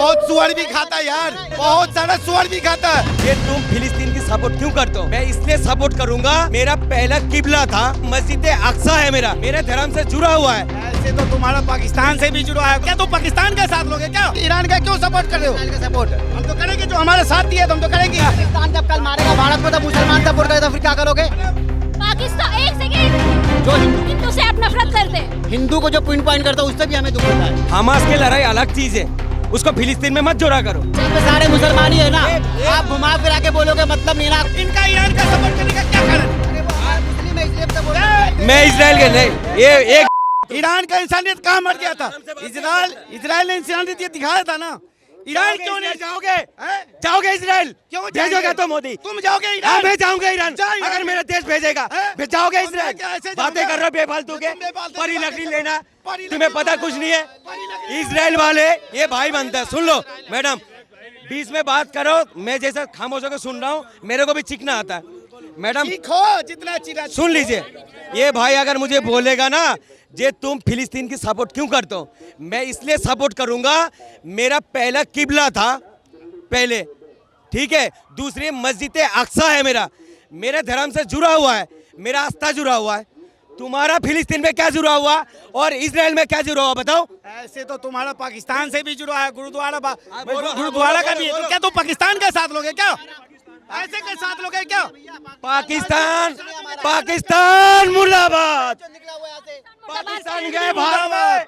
बहुत सुअर भी खाता है यार, बहुत सारा सुअर भी खाता है। ये तुम फिलिस्तीन की सपोर्ट क्यों करते हो? मैं इसलिए सपोर्ट करूंगा, मेरा पहला किबला था, मस्जिद अक्सा है मेरा, मेरे धर्म से जुड़ा हुआ है। ऐसे तो तुम्हारा पाकिस्तान से भी जुड़ा है, क्या तुम पाकिस्तान का साथ लोगे क्या? ईरान का क्यों सपोर्ट कर रहे हो? सपोर्ट हम तो करेंगे, जो हमारे साथ दिया तो हम तो करेंगे। पाकिस्तान जब कल मारेगा भारत को तो मुसलमान सपोर्ट करे तो फिर क्या करोगे? पाकिस्तान एक सेकेंड, जो हिंदू से आप नफरत करते हैं। हिंदू को जो पिन पॉइंट करता है उससे भी हमें दुख होता है। हमास की लड़ाई अलग चीज है, उसको फिलिस्तीन में मत जोड़ा करो। इसमें सारे मुसलमान ही है ना, आप घुमा फिरा के बोलोगे मतलब नहीं ना। इनका ईरान का सपोर्ट करने का क्या कारण? मुस्लिम है इसलिए तो बोल रहे हैं। मैं इसराइल के नहीं, ये एक ईरान का इंसानियत कहाँ मर गया था? इजराइल ने इंसानियत ये दिखाया था ना। ईरान क्यों नहीं जाओगे? जाओगे इसराइल? क्यों भेजोगे तो मोदी? तुम जाओगे हाँ, ईरान? मैं जाऊंगा ईरान, जा ईरान। अगर मेरा देश भेजेगा। हैं? फिर जाओगे और इसराइल? मैं क्या ऐसे बातें जाऊंगा? कर रहे हो बेफालतू के, तुम बेफालतू परी बातें नकली कर- लेना, परी तुम्हें नकली पता कुछ नहीं है। इसराइल वाले ये भाई बनता है। सुन लो मैडम, बीच में बात करो, मैं जैसा खामोश होकर सुन रहा हूँ, मेरे को भी चिकना आता है। मैडम सीखो जितना चिरा सुन लीजिए, ये भाई अगर मुझे बोलेगा ना जे तुम फिलिस्तीन की सपोर्ट क्यों करते हो, मैं इसलिए सपोर्ट करूंगा, मेरा पहला किबला था पहले, ठीक है। दूसरी मस्जिद अक्सा है मेरा, मेरे धर्म से जुड़ा हुआ है, मेरा आस्था जुड़ा हुआ है। तुम्हारा फिलिस्तीन में क्या जुड़ा हुआ और इसराइल में क्या जुड़ा हुआ बताओ? ऐसे तो तुम्हारा पाकिस्तान से भी जुड़ा है, गुरुद्वारा बोलो, गुरुद्वारा का बोलो, भी है। तो बोलो। क्या तुम पाकिस्तान का साथ लोगे क्या? ऐसे के साथ लोगे क्या? पाकिस्तान मुर्दाबाद, निकला हुआ है यहाँ से। पाकिस्तान गए भारत,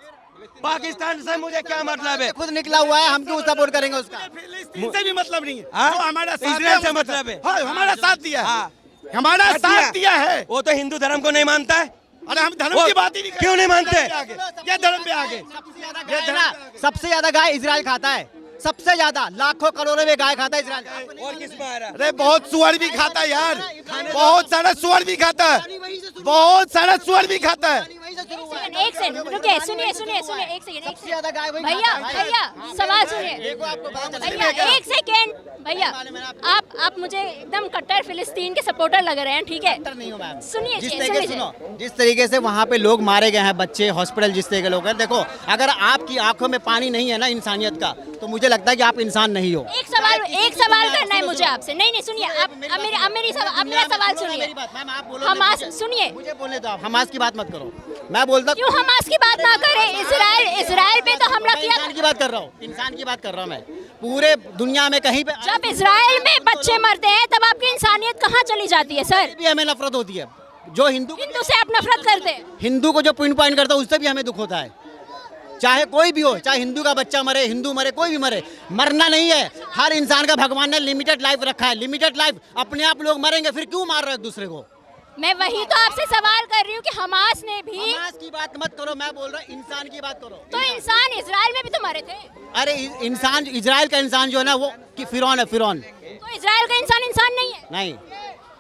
पाकिस्तान से मुझे क्या मतलब है? खुद निकला हुआ है, हम क्यों सपोर्ट करेंगे उसका? फिलिस्तीन से भी मतलब नहीं है। हाँ? जो हमारा साथ इजराइल से है, मतलब है। हाँ, हमारा साथ दिया है। हाँ। हमारा साथ दिया है। वो तो हिंदू धर्म को नहीं मानता है। अरे हम धर्म वो की बात ही नहीं कर क्यों नहीं मानते? ये धर्म पे आगे सबसे ज्यादा गाय इजराइल खाता है, सबसे ज्यादा लाखों करोड़ों में गाय खाता है इजराइल। और किस में आ रहा? अरे बहुत सुअर भी खाता है यार, बहुत सारा सुअर भी खाता है, बहुत सारा सुअर भी खाता है। एक सेकंड रुकिए, सुनिए सुनिए सुनिए, एक सेकंड, सबसे ज्यादा गाय वही भैया खाता है। भैया सवाल सुनिए। देखो आपको पता चलेगा। भैया एक सेकंड, भैया आप मुझे एकदम कट्टर फिलिस्तीन के सपोर्टर लग रहे हैं, ठीक है? नहीं हो मैम। सुनिए जिस जी, तरीके से सुनिए। सुनो, जिस तरीके से वहाँ पे लोग मारे गए हैं, बच्चे हॉस्पिटल जिस तरीके के लोग हैं, देखो अगर आपकी आंखों में पानी नहीं है ना इंसानियत का, तो मुझे लगता है कि आप इंसान नहीं हो। एक सवाल करना है मुझे आपसे। नहीं नहीं सुनिए, आप मेरा सवाल सुनिए। मैम आप बोलो, हमास सुनिए, मुझे बोलने दो, आप हमास की बात मत करो। मैं बोलता क्यों हमास की बात ना करें? इजराइल पे तो हमला किया। इंसान की बात कर रहा हूँ, इंसान की बात कर रहा हूँ मैं। पूरे दुनिया में कहीं पे जब इजराइल में बच्चे मरते हैं तब आपकी इंसानियत कहाँ चली जाती है सर? भी हमें नफरत होती है। जो हिंदू से आप नफरत करते हैं। हिंदू को जो पिन पॉइंट करता है उससे भी हमें दुख होता है। चाहे कोई भी हो, चाहे हिंदू का बच्चा मरे, हिंदू मरे, कोई भी मरे, मरना नहीं है। हर इंसान का भगवान ने लिमिटेड लाइफ रखा है, लिमिटेड लाइफ। अपने आप लोग मरेंगे, फिर क्यों मार रहे हो एक दूसरे को? मैं वही तो आपसे सवाल कर रही हूँ कि हमास ने भी। हमास की बात मत करो, मैं बोल रहा हूँ इंसान की बात करो। तो इंसान इजराइल में भी तो मरे थे। अरे इंसान, इजराइल का इंसान जो है ना वो कि फिरौन है, फिरौन। तो इजराइल का इंसान नहीं है। नहीं,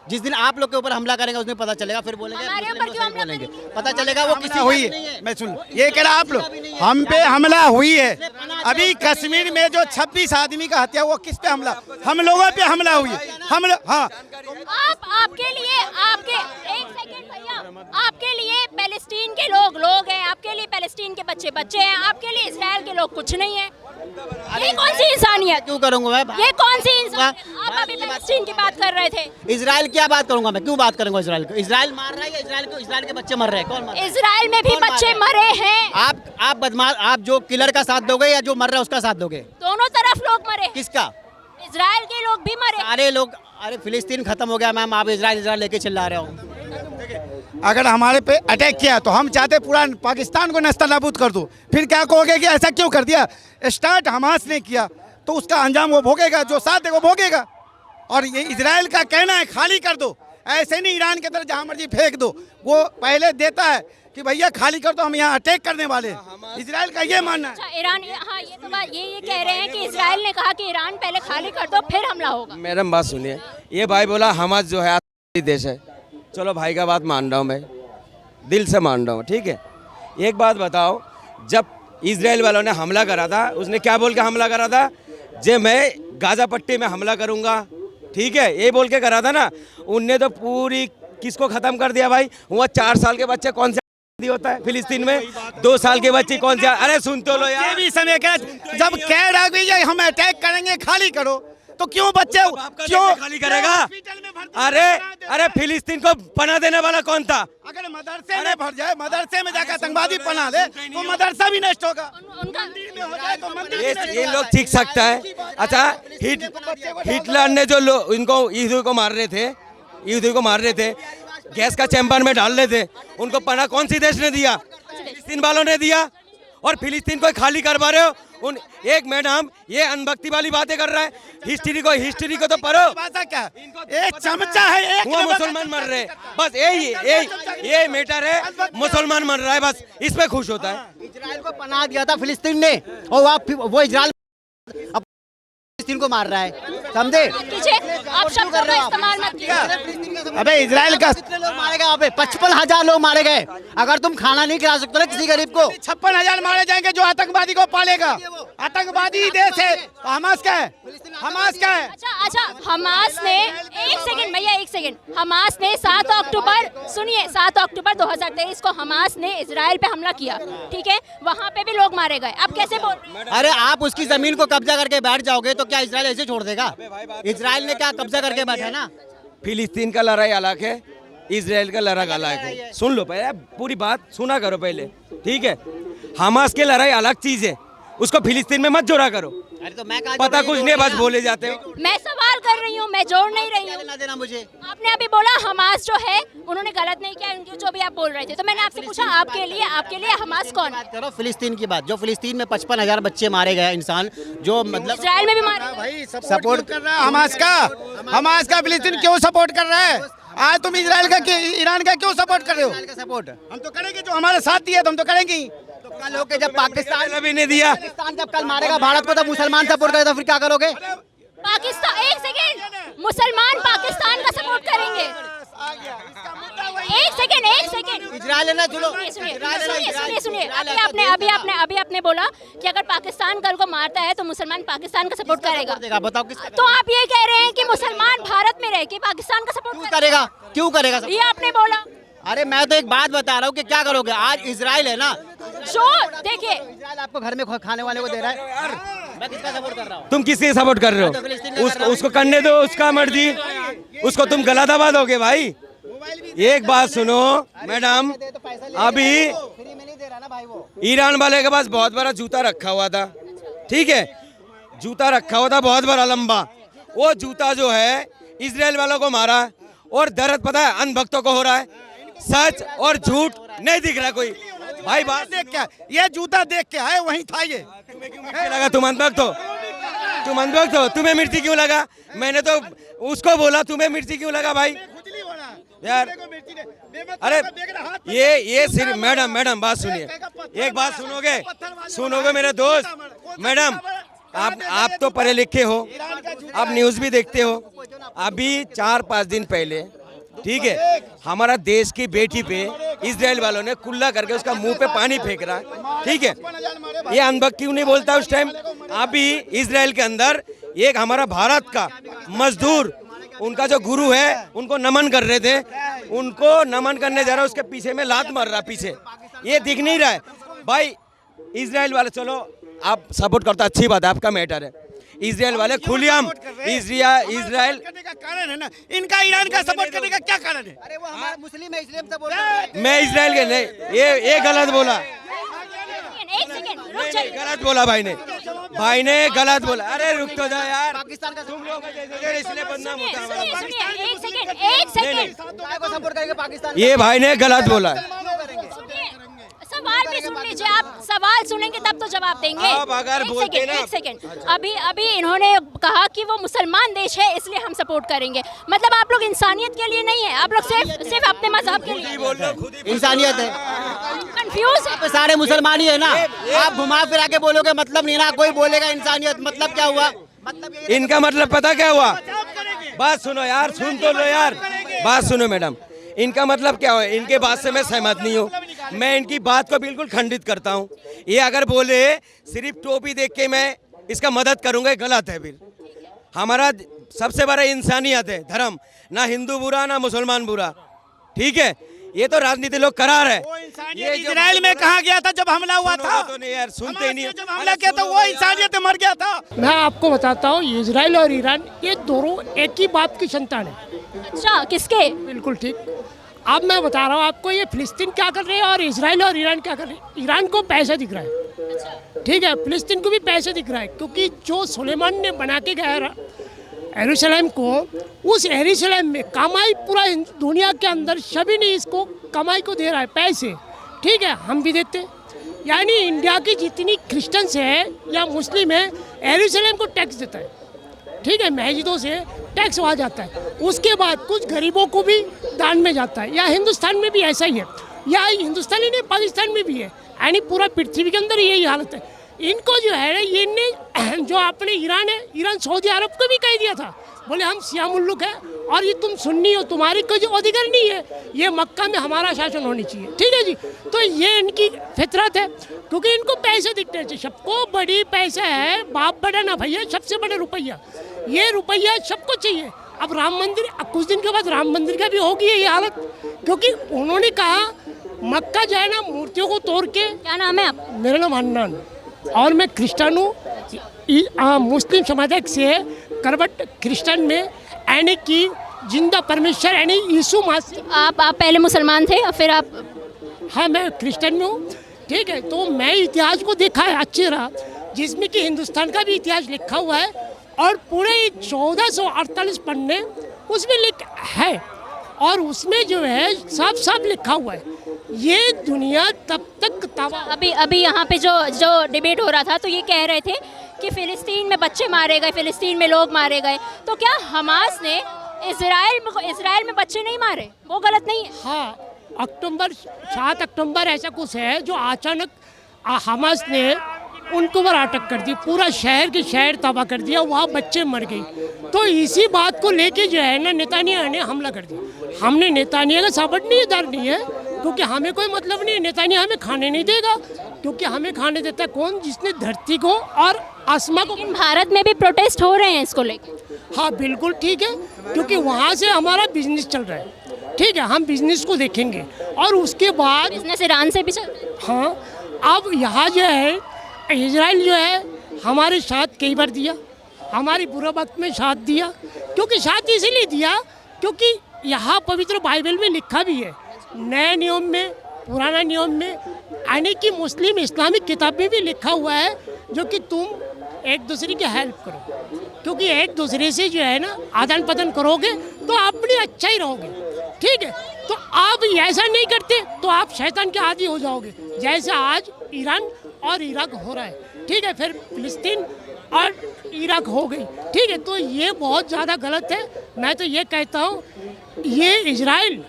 जिस दिन आप लोग के ऊपर हमला करेंगे उस दिन पता चलेगा, फिर बोलेंगे हमारे मुस्लिम ऊपर लोग क्यों सही हमला बोलेंगे, करेंगे? पता चलेगा वो किसी हुई का भी नहीं है। है। मैं सुन, ये कह रहा आप लोग, हम पे हमला हुई है। अभी कश्मीर में जो 26 आदमी का हत्या, वो किस पे हमला? हम लोगों पे हमला हुई है। हम लोग, हाँ, आपके लिए एक सेकंड भैया, आपके लिए पैलेस्टीन के लोग हैं, आपके लिए पैलेस्टीन के बच्चे हैं, आपके लिए इजराइल के लोग कुछ नहीं है। ये कौन सी इंसानियत? क्यों करूंगा मैं? ये कौन सी इंसान? आप अभी पैलेस्टीन की बात कर रहे थे। इजराइल क्या बात करूंगा मैं? क्यों बात करूंगा इजराइल को? इजराइल मार रहा है या इजराइल के बच्चे मर रहे हैं? कौन मार रहा है? इजराइल में भी कौन मार बच्चे रहा है? मरे हैं। आप बदमाश, आप जो किलर का साथ दोगे या जो मर रहा है उसका साथ दोगे? दोनों तरफ लोग मरे। किसका? इजराइल के लोग भी मरे। सारे लोग। अरे फिलिस्तीन खत्म हो गया मैम, आप इजराइल लेके चिल्ला रहे हो। अगर हमारे पे अटैक किया तो हम चाहते पूरा पाकिस्तान को नस्तानाबूद कर दो। फिर क्या कहोगे कि ऐसा क्यों कर दिया? स्टार्ट हमास ने किया तो उसका अंजाम वो भोगेगा, जो साथ है वो भोगेगा। और ये इजराइल का कहना है खाली कर दो, ऐसे नहीं ईरान की तरह जहाँ मर्जी फेंक दो। वो पहले देता है कि भैया खाली कर दो, हम यहाँ अटैक करने वाले हैं। इजराइल का ये मानना है। अच्छा, ईरान, हाँ ये तो बात ये कह रहे हैं कि इजराइल ने कहा कि ईरान पहले खाली कर दो फिर हमला होगा। मैडम बात सुनिए, ये भाई बोला हमास जो है आतंकी देश है। चलो भाई का बात मान रहा हूँ, मैं दिल से मान रहा हूँ, ठीक है। एक बात बताओ, जब इजराइल वालों ने हमला करा था, उसने क्या बोल के हमला करा था? जे मैं गाजा पट्टी में हमला करूँगा, ठीक है, ये बोल के करा था ना। उनने तो पूरी किसको ख़त्म कर दिया भाई। वो 4 साल के बच्चे कौन से होता है फिलिस्तीन में 2 साल के बच्चे कौन से, अरे सुन तो लो ये यार। भी समय का जब कैद आ गई है हम अटैक करेंगे खाली करो, तो क्यों बच्चे क्यों खाली करेगा? हॉस्पिटल में भर्ती अरे करा अरे फिलिस्तीन को पनाह देने वाला कौन था? अगर मदरसे में भर जाए, मदरसे में जाकर आतंकवादी पना ले तो मदरसा भी नष्ट होगा। उनका हो जाए तो मंदिर भी नष्ट ये होगा। लोग सीख सकता है। अच्छा हिटलर ने जो लोग इनको यहूदियों को मार रहे थे, यहूदियों को मार रहे थे, गैस का चैम्बर में डाल रहे थे, उनको पनाह कौन सी देश ने दिया? फिलिस्तीन वालों ने दिया। और फिलिस्तीन को खाली करवा रहे हो। उन एक मैडम ये अनभक्ति वाली बातें कर रहा है। हिस्ट्री को तो पढ़ो। भाषा क्या एक चमचा है, एक हुआ मुसलमान मर रहे, बस यही मैटर है। मुसलमान मर रहा है, बस इस पे खुश होता है। इजराइल को पनाह दिया था फिलिस्तीन ने, और वो इजराइल अब फिलिस्तीन को मार रहा है, समझे? कीजिए, आप शब्दों का इस्तेमाल मत कीजिए। अबे इजराइल का कितने लोग मारे गए वहाँ पे? 55,000 लोग मारे गए। अगर तुम खाना नहीं खिला सकते ना किसी गरीब को, 56,000 मारे जाएंगे जो आतंकवादी को पालेगा। आतंकवादी देश है तो हमास क्या है? हमास क्या है? अच्छा, हमास ने एक सेकंड भैया, एक सेकंड। हमास ने 7 अक्टूबर, सुनिए, 7 अक्टूबर 2023 को हमास ने इजराइल पे हमला किया, ठीक है? वहाँ पे भी लोग मारे गए। अब कैसे बोल रहे हैं? अरे आप उसकी जमीन को कब्जा करके बैठ जाओगे तो क्या इजराइल ऐसे छोड़ देगा? इजराइल ने क्या कब्जा करके बैठा ना। फिलिस्तीन का लड़ाई अलग है, इजराइल का लड़ाई अलग है। सुन लो पहले, पूरी बात सुना करो पहले, ठीक है? हमास की लड़ाई अलग चीज है, उसको फिलिस्तीन में मत जोड़ा करो। अरे तो मैं कहा पता कुछ नहीं, बस बोले जाते हो। मैं सवाल कर रही हूँ, मैं जोड़ नहीं रही हूँ। ना देना मुझे। आपने अभी बोला हमास जो है उन्होंने गलत नहीं किया, उनकी जो भी आप बोल रहे थे, तो मैंने आपसे पूछा आपके लिए हमास कौन है? बात करो फिलिस्तीन की बात, जो फिलिस्तीन में 55,000 बच्चे मारे गए इंसान, जो मतलब इजराइल में भी मारे गए। भाई सपोर्ट कर रहा है हमास का फिलिस्तीन क्यों सपोर्ट कर रहा है? आज तुम इजराइल का ईरान का क्यों सपोर्ट कर रहे हो? इजराइल का सपोर्ट हम तो करेंगे, जो हमारे साथ दिया तो हम तो करेंगे ही। तो कल होके जब पाकिस्तान अभी नहीं दिया। पाकिस्तान जब कल मारेगा भारत को, तो मुसलमान सपोर्ट करे तो फिर क्या करोगे? पाकिस्तान, एक सेकेंड, मुसलमान पाकिस्तान का सपोर्ट करेंगे। एक सेकेंड। इजराइल है ना, चलो सुनिए, अभी आपने बोला कि अगर पाकिस्तान कल को मारता है तो मुसलमान पाकिस्तान का सपोर्ट करेगा। बताओ किसका? तो आप ये कह रहे हैं कि मुसलमान भारत में रह के पाकिस्तान का सपोर्ट करेगा? क्यों करेगा? ये आपने बोला। अरे मैं तो एक बात बता रहा हूँ कि क्या करोगे? आज इजराइल है ना, जो देखिए, इजराइल आपको घर में खाने वाले को दे रहा है। मैं किसका सपोर्ट कर रहा हूँ? तुम किसके सपोर्ट कर रहे हो? उसको करने दो, उसका मर्जी। उसको तुम गला दबा दोगे भाई। एक बात सुनो मैडम, अभी फ्री में नहीं दे रहा ना भाई वो। ईरान वाले के पास बहुत बड़ा जूता रखा हुआ था, ठीक है? जूता रखा हुआ था बहुत बड़ा लंबा। वो जूता जो है इजराइल वालों को मारा, और दर्द पता है अनभक्तों को हो रहा है। सच और झूठ नहीं दिख रहा कोई भाई। बात देख के ये जूता देख के आए, वहीं था ये। मिर्ची लगा, तुम अनभक्त हो, तुम अनभक्त हो, तुम्हें मिर्ची क्यों लगा? मैंने तो उसको बोला तुम्हें मिर्ची क्यों लगा भाई यार? अरे ये सिर्फ मैडम बात सुनिए, एक बात सुनोगे मेरे दोस्त। मैडम आप तो पढ़े लिखे हो, आप न्यूज़ भी देखते हो। अभी 4-5 दिन पहले, ठीक है, हमारा देश की बेटी पे इजराइल वालों ने कुल्ला करके उसका मुंह पे पानी फेंक रहा है, ठीक है? ये अनभक्त क्यों नहीं बोलता उस टाइम? अभी इजराइल के अंदर एक हमारा भारत का मजदूर, उनका जो गुरु है, उनको नमन कर रहे थे, उनको नमन करने जा रहा है, उसके पीछे में लात मार रहा पीछे। ये दिख नहीं रहा है भाई। इजराइल वाले, चलो आप सपोर्ट करते, अच्छी बात है, आपका मैटर है। इजराइल वाले खुलेआम इजराइल करने का कारण है ना, इनका ईरान का सपोर्ट करने का क्या कारण है? अरे वो हमारे मुस्लिम है इसलिए हम सपोर्ट कर रहे हैं। मैं इजराइल के नहीं, ये गलत बोला, एक सेकेंड रुक जाइए। गलत बोला भाई ने गलत बोला। अरे रुक तो जा यार, पाकिस्तान का तुम लोग इसलिए बदनाम होता है हमारा। सुनिए, एक सेकेंड। काय को सपोर्ट करेंगे? पाकिस्तान ये भाई ने गलत बोला है। सुनिए, सवाल भी सुन लीजिए। आप सवाल सुनेंगे तब तो जवाब देंगे। आप अगर बोलते ना- एक सेकेंड, अभी इन्होंने कहा कि वो मुसलमान देश है इसलिए हम सपोर्ट करेंगे। मतलब आप लोग इंसानियत के लिए नहीं है, आप लोग सिर्फ अपने मजहब के लिए इंसानियत है। कंफ्यूज है। पे सारे मुसलमान ही है ना। आप घुमा फिरा के बोलोगे मतलब नहीं ना, कोई बोलेगा इंसानियत, मतलब क्या हुआ? मतलब ये इनका मतलब पता क्या हुआ? बात सुनो यार, सुन तो लो यार, बात सुनो मैडम। इनका मतलब क्या है? इनके बात से मैं सहमत नहीं हूँ, मैं इनकी बात को बिल्कुल खंडित करता हूँ। ये अगर बोले सिर्फ टोपी देख के मैं इसका मदद करूँगा, गलत है। फिर हमारा सबसे बड़ा इंसानियत है धर्म, ना हिंदू बुरा ना मुसलमान बुरा, ठीक है? ये तो राजनीति लोग करा रहे वो इंसानियत ये जो इजराइल में कहाँ गया था जब हमला हुआ था? तो नहीं यार, सुनते ही नहीं। जब हमला किया था वो इंसानियत मर गया था। मैं आपको बताता हूँ, इजराइल और ईरान ये दोनों एक ही बाप की संतान है। अच्छा, किसके? बिल्कुल ठीक। अब मैं बता रहा हूँ आपको, ये फिलिस्तीन क्या कर रहे हैं और इजराइल और ईरान क्या कर रहे हैं। ईरान को पैसा दिख रहा है, ठीक है, फिलिस्तीन को भी पैसा दिख रहा है, क्योंकि जो सुलेमान ने बना के गया यरूशलेम को, उस यरूशलेम में कमाई पूरा दुनिया के अंदर सभी ने इसको कमाई को दे रहा है पैसे, ठीक है, हम भी देते हैं। यानी इंडिया की जितनी क्रिश्चियंस है या मुस्लिम है, यरूशलेम को टैक्स देता है, ठीक है, मस्जिदों से टैक्स आ जाता है, उसके बाद कुछ गरीबों को भी दान में जाता है। या हिंदुस्तान में भी ऐसा ही है, या हिंदुस्तान ही नहीं पाकिस्तान में भी है, यानी पूरा पृथ्वी के अंदर यही हालत है। इनको जो है ये जो अपने ईरान है, ईरान सऊदी अरब को भी कह दिया था, बोले हम शिया मुल्क है और ये तुम सुन्नी हो, तुम्हारी कोई जो अधिकार नहीं है, ये मक्का में हमारा शासन होनी चाहिए, ठीक है जी। तो ये इनकी फितरत है, क्योंकि इनको पैसे दिखते हैं, सबको बड़ी पैसा है, बाप बड़ा ना भैया, सबसे बड़ा रुपया, ये रुपया सबको चाहिए। अब राम मंदिर, अब कुछ दिन के बाद राम मंदिर का भी होगी ये हालत, क्योंकि उन्होंने कहा मक्का जो है ना मूर्तियों को तोड़ के। क्या नाम है आप? मेरा नाम हन्नान और मैं क्रिश्चियन हूँ, मुस्लिम समुदाय से करवट क्रिश्चियन में, यानी कि जिंदा परमेश्वर यानी यीशु मसीह। आप पहले मुसलमान थे और फिर आप? हाँ, मैं क्रिश्चियन में हूँ, ठीक है। तो मैं इतिहास को देखा है अच्छी तरह, जिसमें कि हिंदुस्तान का भी इतिहास लिखा हुआ है और पूरे 1448 पन्ने उसमें है, और उसमें जो है साफ साफ लिखा हुआ है ये दुनिया तब तक तबाह। अभी यहाँ पे जो डिबेट हो रहा था, तो ये कह रहे थे कि फिलिस्तीन में बच्चे मारे गए, फिलिस्तीन में लोग मारे गए, तो क्या हमास ने इजराइल में बच्चे नहीं मारे? वो गलत नहीं है? हाँ, 7 अक्टूबर ऐसा कुछ है जो अचानक हमास ने उनको पर अटक कर दी, पूरा शहर के शहर तबाह कर दिया, वहाँ बच्चे मर गए। तो इसी बात को लेके जो है ना नेतानियाह ने हमला कर दिया। हमने नेतानियाह का साबड़दार नहीं है, क्योंकि हमें कोई मतलब नहीं, नेतानियाह हमें खाने नहीं देगा, क्योंकि हमें खाने देता है कौन? जिसने धरती को और आसमां को। लेकिन भारत में भी प्रोटेस्ट हो रहे हैं इसको लेकर। हाँ बिल्कुल ठीक है, क्योंकि वहाँ से हमारा बिजनेस चल रहा है, ठीक है, हम बिजनेस को देखेंगे और उसके बाद बिजनेस ईरान से भी चल रहा है। हाँ, अब यहाँ जो है इजराइल जो है हमारे साथ कई बार दिया, हमारी बुरा वक्त में साथ दिया, क्योंकि साथ इसीलिए दिया क्योंकि यहाँ पवित्र बाइबल में लिखा भी है, नए नियम में, पुराना नियम में, यानी कि मुस्लिम इस्लामिक किताब में भी लिखा हुआ है जो कि तुम एक दूसरे की हेल्प करो, क्योंकि एक दूसरे से जो है ना आदान प्रदान करोगे तो आप भी अच्छा ही रहोगे, ठीक है। तो आप ऐसा नहीं करते तो आप शैतान के आदी हो जाओगे, जैसे आज ईरान और इराक हो रहा है, ठीक है, फिर फिलिस्तीन और इराक हो गई, ठीक है। तो ये बहुत ज़्यादा गलत है। मैं तो ये कहता हूँ, ये इजराइल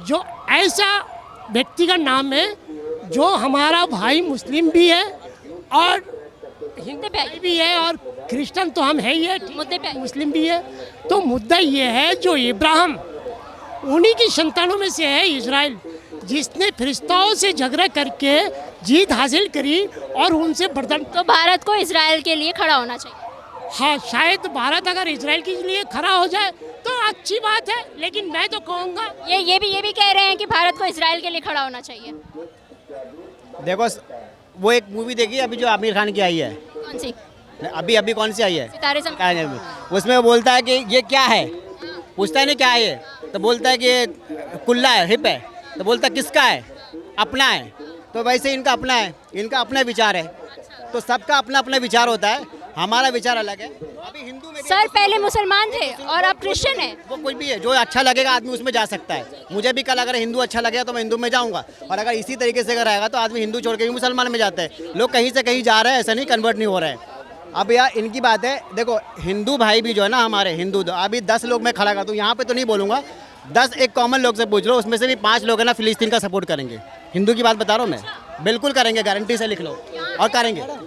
जो ऐसा व्यक्ति का नाम है जो हमारा भाई मुस्लिम भी है और हिंदू भी है और क्रिश्चियन तो हम है ही है, मुद्दे पे मुस्लिम भी है। तो मुद्दा ये है जो इब्राहिम उन्हीं की संतानों में से है इजराइल, जिसने फिरिश्ताओं से झगड़ा करके जीत हासिल करी और उनसे बर्दाश्त। तो भारत को इजराइल के लिए खड़ा होना चाहिए। हाँ, शायद भारत अगर इजराइल के लिए खड़ा हो जाए तो अच्छी बात है, लेकिन मैं तो कहूँगा ये भी कह रहे हैं कि भारत को इजराइल के लिए खड़ा होना चाहिए। देखो, वो एक मूवी देखी अभी जो आमिर खान की आई है, कौन सी? अभी कौन सी आई है? सितारे ज़मीन। उसमें वो बोलता है कि ये क्या है, पूछता है ना क्या है ये, तो बोलता है कि ये कुल्ला है, हिप है, तो बोलता है किसका है? अपना है। तो वैसे इनका अपना है, इनका अपना विचार है, तो सबका अपना अपना विचार होता है, हमारा विचार अलग है। अभी हिंदू में सर पहले मुसलमान थे और अब क्रिश्चियन है। वो कोई भी है, जो अच्छा लगेगा आदमी उसमें जा सकता है। मुझे भी कल अगर हिंदू अच्छा लगेगा तो मैं हिंदू में जाऊंगा, और अगर इसी तरीके से अगर रहेगा तो आदमी हिंदू छोड़ के भी मुसलमान में जाता है। लोग कहीं से कहीं जा रहे हैं, ऐसा नहीं कन्वर्ट नहीं हो रहे हैं। अब यार इनकी बात है, देखो हिंदू भाई भी जो है ना हमारे हिंदू, अभी 10 लोग मैं खड़ा करता हूँ यहाँ पे तो नहीं बोलूँगा, 10 एक कॉमन लोग से पूछ लो, उसमें से भी 5 लोग है ना फिलिस्तीन का सपोर्ट करेंगे। हिंदू की बात बता रहा हूँ मैं, बिल्कुल करेंगे, गारंटी से लिख लो, और करेंगे।